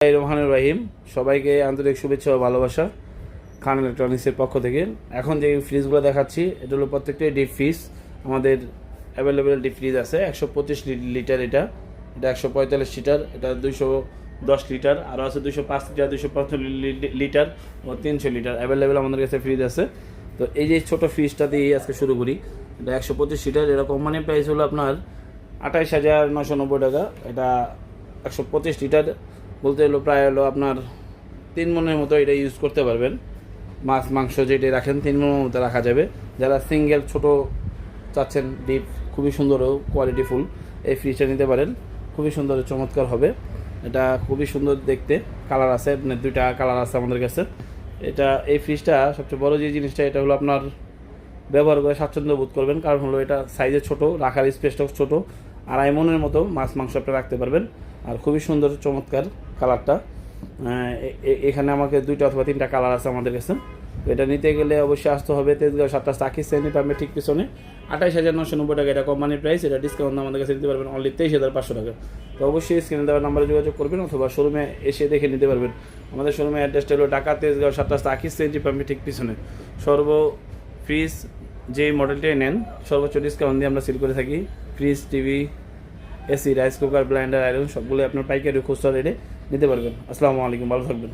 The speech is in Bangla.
রহমানুর রহিম, সবাইকে আন্তরিক শুভেচ্ছা ও ভালোবাসা খান ইলেকট্রনিক্সের পক্ষ থেকে। এখন যে ফ্রিজগুলো দেখাচ্ছি এটা হলো প্রত্যেকটাই ডিপ ফ্রিজ। আমাদের অ্যাভেলেবেল ডিপ ফ্রিজ আছে 125 লিটার, এটা 145 লিটার, এটা 210 লিটার, আরও আছে 205 লিটার, 245 লিটার ও 300 লিটার অ্যাভেলেবেল আমাদের কাছে ফ্রিজ আছে। তো এই যে ছোটো ফ্রিজটা দিয়ে আজকে শুরু করি। এটা 125 লিটার, এটা কোম্পানির প্রাইস হলো আপনার 28,990 টাকা। এটা 125 লিটার বলতে হলো প্রায় হলো আপনার 3 মনের মতো এটা ইউজ করতে পারবেন। মাছ মাংস যেটা রাখেন 3 মনের মতো রাখা যাবে। যারা সিঙ্গেল ছোট চাচ্ছেন ডিপ, খুবই সুন্দর ও কোয়ালিটিফুল, এই ফ্রিজটা নিতে পারেন। খুবই সুন্দর চমৎকার হবে, এটা খুবই সুন্দর দেখতে। কালার আছে, মানে 2টা কালার আছে আমাদের কাছে। এটা এই ফ্রিজটা সবচেয়ে বড় যে জিনিসটা, এটা হলো আপনার ব্যবহার করে স্বাচ্ছন্দ্য বোধ করবেন, কারণ হলো এটা সাইজে ছোট, রাখার স্পেসটাও ছোট। 2.5 মনের মতো মাছ মাংস আপনি রাখতে পারবেন। আর খুবই সুন্দর চমৎকার কালারটা। এখানে আমাকে 2টা অথবা 3টা কালার আছে আমাদের কাছে। তো এটা নিতে গেলে অবশ্যই আসতে হবে তেজগাঁও 7টা চাকি শ্রেণী পাম্পের ঠিক পিছনে। 28,990 টাকা এটা কোম্পানির প্রাইস। এটা ডিসকাউন্ট আমাদের কাছে নিতে পারবেন অনলি 23,500 টাকা। তো অবশ্যই স্ক্রিনে দেওয়ার নাম্বারে যোগাযোগ করবেন অথবা শোরুমে এসে দেখে নিতে পারবেন। আমাদের শোরুমের অ্যাড্রেসটা হলো ঢাকা তেজগাঁও 7টা চাকি শ্রেণী পাম্পের ঠিক পিছনে। ফ্রিজ যেই মডেলটাই নেন সর্বোচ্চ ডিসকাউন্ট দিয়ে আমরা সেল করে থাকি। Fridge, TV, AC, rice cooker, Blender, iron সবগুলো আপনার পাইকারি খুচরা রেটে নিতে পারবেন। আসসালামু আলাইকুম, ভালো থাকবেন।